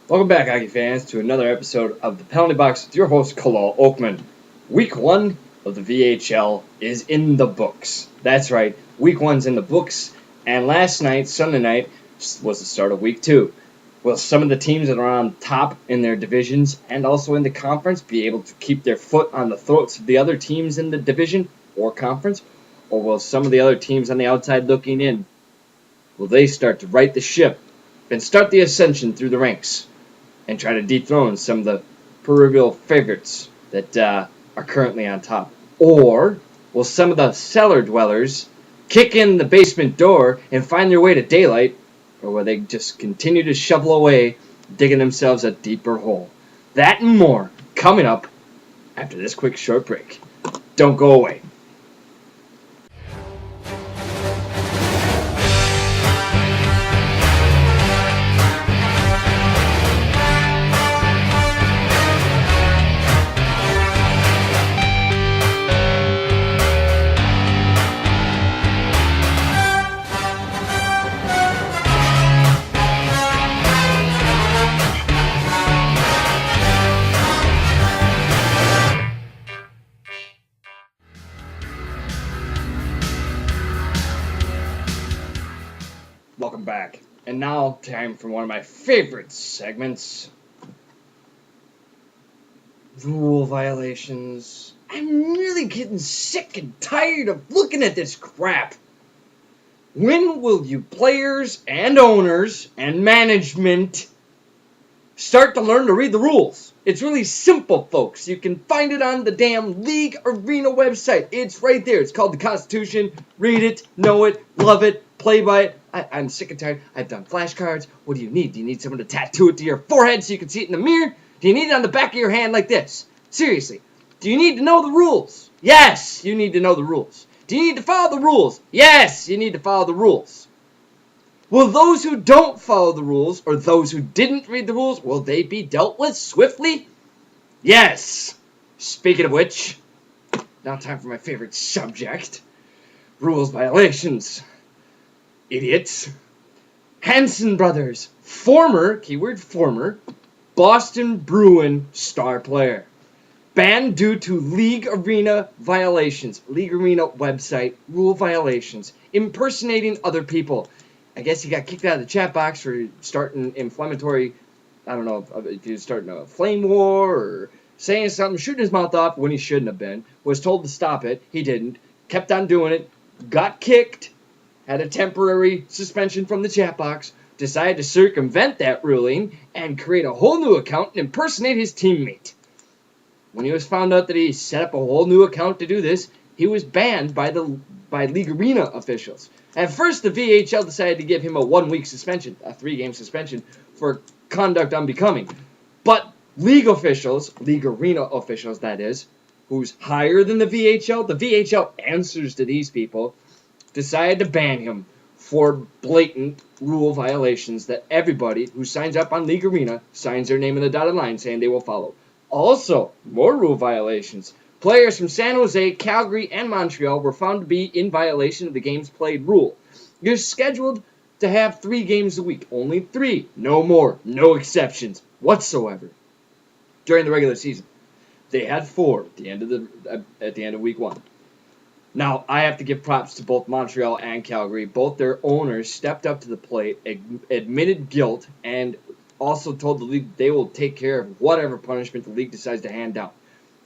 Welcome back, hockey fans, to another episode of the Penalty Box with your host, Kalal Oakman. Week 1 of the VHL is in the books. That's right, Week 1's in the books, and last night, Sunday night, was the start of Week 2. Will some of the teams that are on top in their divisions and also in the conference be able to keep their foot on the throats of the other teams in the division or conference? Or will some of the other teams on the outside looking in, will they start to right the ship and start the ascension through the ranks and try to dethrone some of the proverbial favorites that are currently on top? Or will some of the cellar dwellers kick in the basement door and find their way to daylight? Or will they just continue to shovel away, digging themselves a deeper hole? That and more coming up after this quick short break. Don't go away. Welcome back. And now, time for one of my favorite segments. Rule violations. I'm really getting sick and tired of looking at this crap. When will you players and owners and management start to learn to read the rules? It's really simple, folks. You can find it on the damn League Arena website. It's right there. It's called the Constitution. Read it, know it, love it, play by it. I'm sick and tired. I've done flashcards. What do you need? Do you need someone to tattoo it to your forehead so you can see it in the mirror? Do you need it on the back of your hand like this? Seriously. Do you need to know the rules? Yes, you need to know the rules. Do you need to follow the rules? Yes, you need to follow the rules. Will those who don't follow the rules, or those who didn't read the rules, will they be dealt with swiftly? Yes. Speaking of which, now time for my favorite subject. Rules violations. Idiots. Hanson brothers, former, keyword former, Boston Bruin star player. Banned due to League Arena violations. League Arena website, rule violations. Impersonating other people. I guess he got kicked out of the chat box for starting inflammatory, I don't know if he was starting a flame war or saying something, shooting his mouth off when he shouldn't have been. Was told to stop it. He didn't. Kept on doing it. Got kicked. Had a temporary suspension from the chat box. Decided to circumvent that ruling and create a whole new account and impersonate his teammate. When he was found out that he set up a whole new account to do this, he was banned by League Arena officials. At first, the VHL decided to give him a 1-week suspension, a 3-game suspension, for conduct unbecoming. But league officials, League Arena officials that is, who's higher than the VHL answers to these people, decided to ban him for blatant rule violations that everybody who signs up on League Arena signs their name in the dotted line saying they will follow. Also, more rule violations. Players from San Jose, Calgary, and Montreal were found to be in violation of the games played rule. You're scheduled to have 3 games a week. Only 3. No more. No exceptions whatsoever. During the regular season. They had 4 at the end of week 1. Now, I have to give props to both Montreal and Calgary. Both their owners stepped up to the plate, admitted guilt, and also told the league they will take care of whatever punishment the league decides to hand down.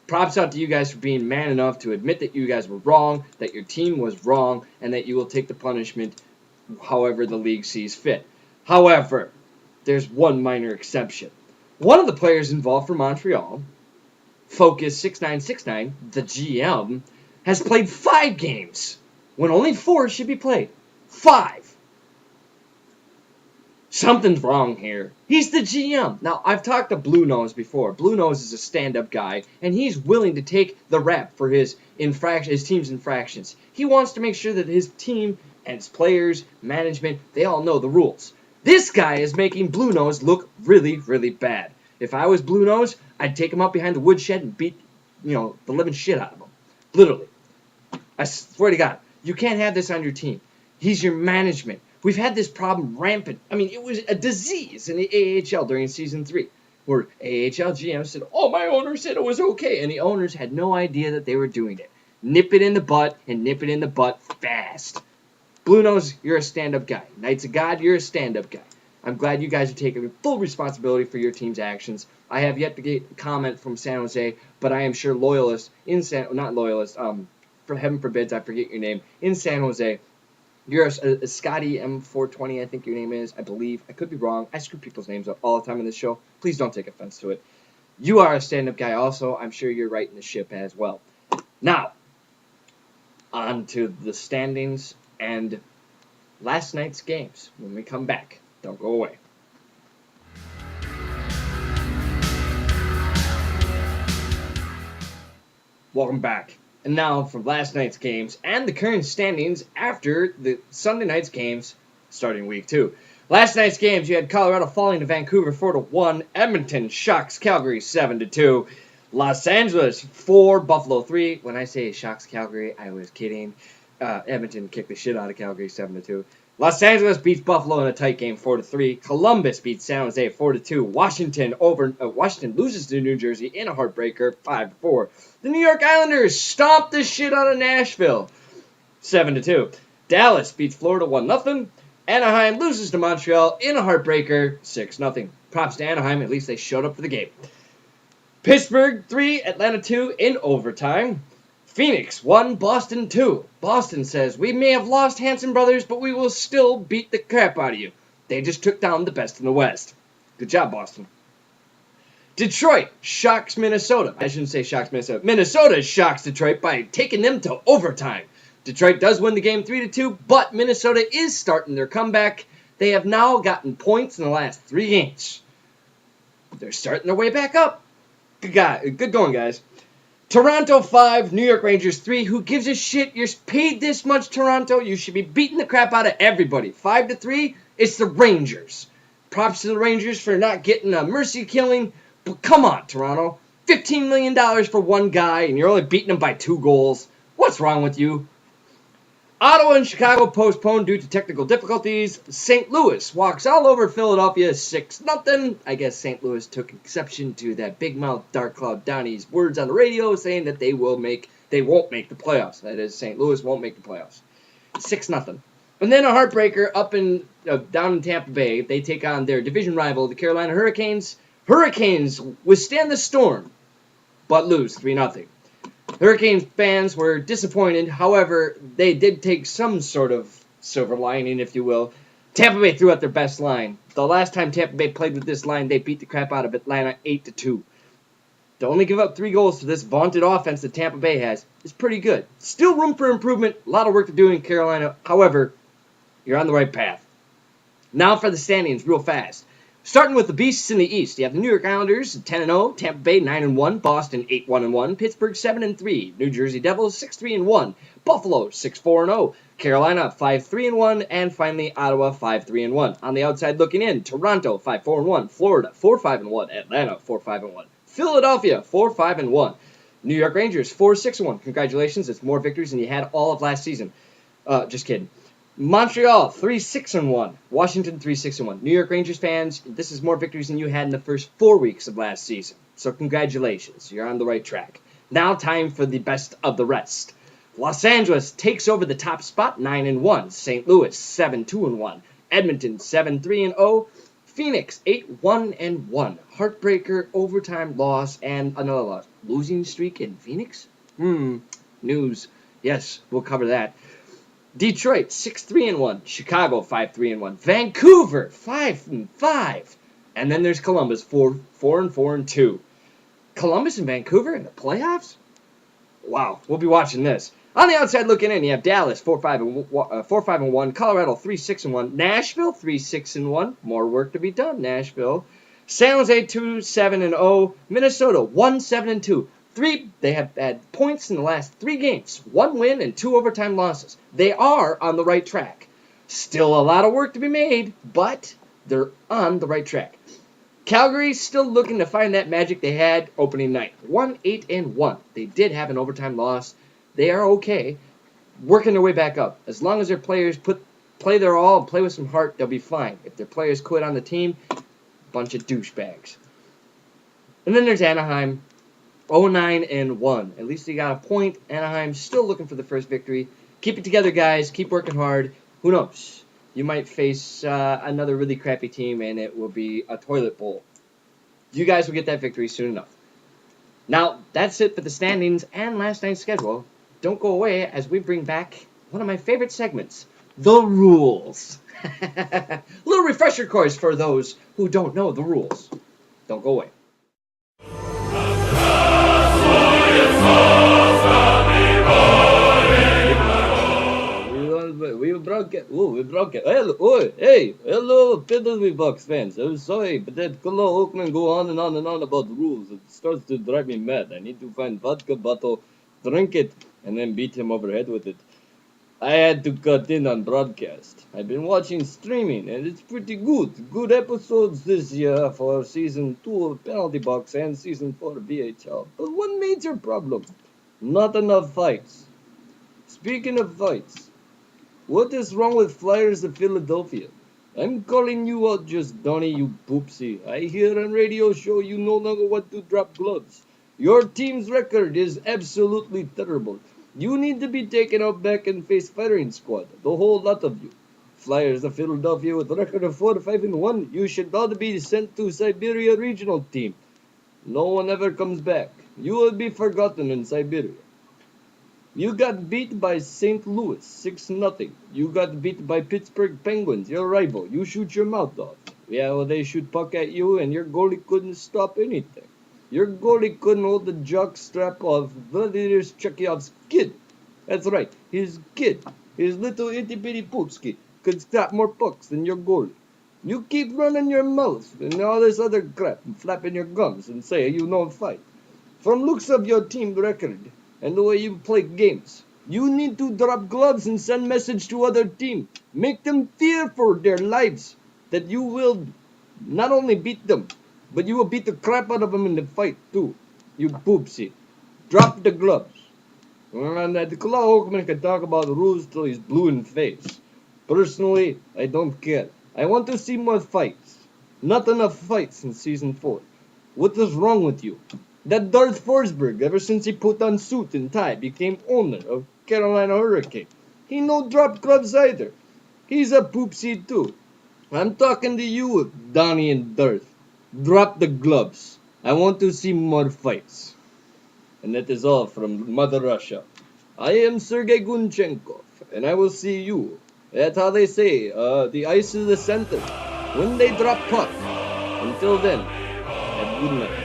Props out to you guys for being man enough to admit that you guys were wrong, that your team was wrong, and that you will take the punishment however the league sees fit. However, there's one minor exception. One of the players involved for Montreal, Focus6969, the GM, has played 5 games when only 4 should be played. 5. Something's wrong here. He's the GM. Now, I've talked to Blue Nose before. Blue Nose is a stand-up guy, and he's willing to take the rap for his team's infractions. He wants to make sure that his team and his players, management, they all know the rules. This guy is making Blue Nose look really, really bad. If I was Blue Nose, I'd take him up behind the woodshed and beat, the living shit out of him. Literally. I swear to God, you can't have this on your team. He's your management. We've had this problem rampant. I mean, it was a disease in the AHL during Season 3, where AHL GM said, oh, my owner said it was okay, and the owners had no idea that they were doing it. Nip it in the butt, and nip it in the butt fast. Blue Nose, you're a stand-up guy. Knights of God, you're a stand-up guy. I'm glad you guys are taking full responsibility for your team's actions. I have yet to get a comment from San Jose, but I am sure loyalists not loyalists, for heaven forbids I forget your name, in San Jose, you're a Scotty M420, I think your name is, I believe. I could be wrong. I screw people's names up all the time in this show. Please don't take offense to it. You are a stand-up guy also. I'm sure you're right in the ship as well. Now, on to the standings and last night's games when we come back. Don't go away. Welcome back. And now for last night's games and the current standings after the Sunday night's games starting week 2. Last night's games, you had Colorado falling to Vancouver 4-1, Edmonton shocks Calgary 7-2, Los Angeles 4, Buffalo 3. When I say shocks Calgary, I was kidding. Edmonton kicked the shit out of Calgary 7-2. Los Angeles beats Buffalo in a tight game 4-3. Columbus beats San Jose 4-2. Washington loses to New Jersey in a heartbreaker 5-4. The New York Islanders stomp the shit out of Nashville 7-2. Dallas beats Florida 1-0. Anaheim loses to Montreal in a heartbreaker 6-0. Props to Anaheim, at least they showed up for the game. Pittsburgh 3, Atlanta 2 in overtime. Phoenix 1, Boston 2. Boston says, we may have lost Hanson brothers, but we will still beat the crap out of you. They just took down the best in the West. Good job, Boston. Detroit shocks Minnesota. I shouldn't say shocks Minnesota. Minnesota shocks Detroit by taking them to overtime. Detroit does win the game 3-2, but Minnesota is starting their comeback. They have now gotten points in the last 3 games. They're starting their way back up. Good going, guys. Toronto 5, New York Rangers 3. Who gives a shit? You're paid this much, Toronto. You should be beating the crap out of everybody. 5-3, it's the Rangers. Props to the Rangers for not getting a mercy killing. But come on, Toronto. $15 million for one guy, and you're only beating him by 2 goals. What's wrong with you? Ottawa and Chicago postponed due to technical difficulties. St. Louis walks all over Philadelphia 6-0. I guess St. Louis took exception to that big mouth Dark Cloud Donnie's words on the radio saying that they won't make the playoffs. That is, St. Louis won't make the playoffs. 6-0. And then a heartbreaker down in Tampa Bay. They take on their division rival, the Carolina Hurricanes. Hurricanes withstand the storm, but lose 3-0. Hurricanes fans were disappointed. However, they did take some sort of silver lining, if you will. Tampa Bay threw out their best line. The last time Tampa Bay played with this line, they beat the crap out of Atlanta 8-2. To only give up 3 goals to this vaunted offense that Tampa Bay has is pretty good. Still room for improvement. A lot of work to do in Carolina. However, you're on the right path. Now for the standings real fast. Starting with the Beasts in the East, you have the New York Islanders 10-0, Tampa Bay 9-1, Boston 8-1-1, Pittsburgh 7-3, New Jersey Devils 6-3-1, Buffalo 6-4-0, Carolina 5-3-1, and finally Ottawa 5-3-1. On the outside looking in, Toronto 5-4-1, Florida 4-5-1, Atlanta 4-5-1, Philadelphia 4-5-1, New York Rangers 4-6-1. Congratulations, it's more victories than you had all of last season. Just kidding. Montreal 3-6-1, Washington 3-6-1. New York Rangers fans, this is more victories than you had in the first 4 weeks of last season. So congratulations, you're on the right track. Now time for the best of the rest. Los Angeles takes over the top spot 9-1. St. Louis 7-2-1. Edmonton 7-3-0. Phoenix 8-1-1. Heartbreaker, overtime loss, and another loss. Losing streak in Phoenix? News. Yes, we'll cover that. Detroit 6-3-1, Chicago 5-3-1, Vancouver 5-5, and then there's Columbus 4-4-2. Columbus and Vancouver in the playoffs? Wow, we'll be watching this. On the outside looking in, you have Dallas 4-5-1, Colorado 3-6-1, Nashville 3-6-1. More work to be done, Nashville. San Jose 2-7-0, Minnesota 1-7-2. They have had points in the last 3 games. 1 win and 2 overtime losses. They are on the right track. Still a lot of work to be made, but they're on the right track. Calgary's still looking to find that magic they had opening night. 1-8-1. They did have an overtime loss. They are okay. Working their way back up. As long as their players put play their all, play with some heart, they'll be fine. If their players quit on the team, bunch of douchebags. And then there's Anaheim, 0-9-1. At least they got a point. Anaheim still looking for the first victory. Keep it together, guys. Keep working hard. Who knows? You might face another really crappy team, and it will be a toilet bowl. You guys will get that victory soon enough. Now, that's it for the standings and last night's schedule. Don't go away as we bring back one of my favorite segments, the rules. A little refresher course for those who don't know the rules. Don't go away. We broke it. Hello, Fiddlesby Bucks fans. I'm sorry, but that Colo Oakman go on and on and on about rules. It starts to drive me mad. I need to find vodka bottle, drink it, and then beat him over the head with it. I had to cut in on broadcast. I've been watching streaming, and it's pretty good. Good episodes this year for Season 2 of Penalty Box and Season 4 of VHL. But one major problem. Not enough fights. Speaking of fights, what is wrong with Flyers of Philadelphia? I'm calling you out just Donnie, you poopsie. I hear on radio show you no longer want to drop gloves. Your team's record is absolutely terrible. You need to be taken out back and face firing squad, the whole lot of you. Flyers of Philadelphia with a record of 4-5-1, you should all be sent to Siberia regional team. No one ever comes back. You will be forgotten in Siberia. You got beat by St. Louis, 6-0. You got beat by Pittsburgh Penguins, your rival. You shoot your mouth off. Yeah, well, they shoot puck at you, and your goalie couldn't stop anything. Your goalie couldn't hold the jock strap of Vladimir Chekyov's kid. That's right, his kid. His little itty-bitty poopski could stop more pucks than your goalie. You keep running your mouth and all this other crap and flapping your gums and say you don't fight. From looks of your team record and the way you play games, you need to drop gloves and send message to other team. Make them fear for their lives that you will not only beat them, but you will beat the crap out of them in the fight too. You poopsie. Drop the gloves. And the Claw Oakman can talk about the rules till he's blue in the face. Personally, I don't care. I want to see more fights. Not enough fights in Season 4. What is wrong with you? That Darth Forsberg, ever since he put on suit and tie, became owner of Carolina Hurricane. He no drop gloves either. He's a poopsie too. I'm talking to you, Donnie and Darth. Drop the gloves. I want to see more fights. And that is all from Mother Russia. I am Sergei Gunchenkov, and I will see you. That's how they say, the ice is the center. When they drop puck. Until then, have good night.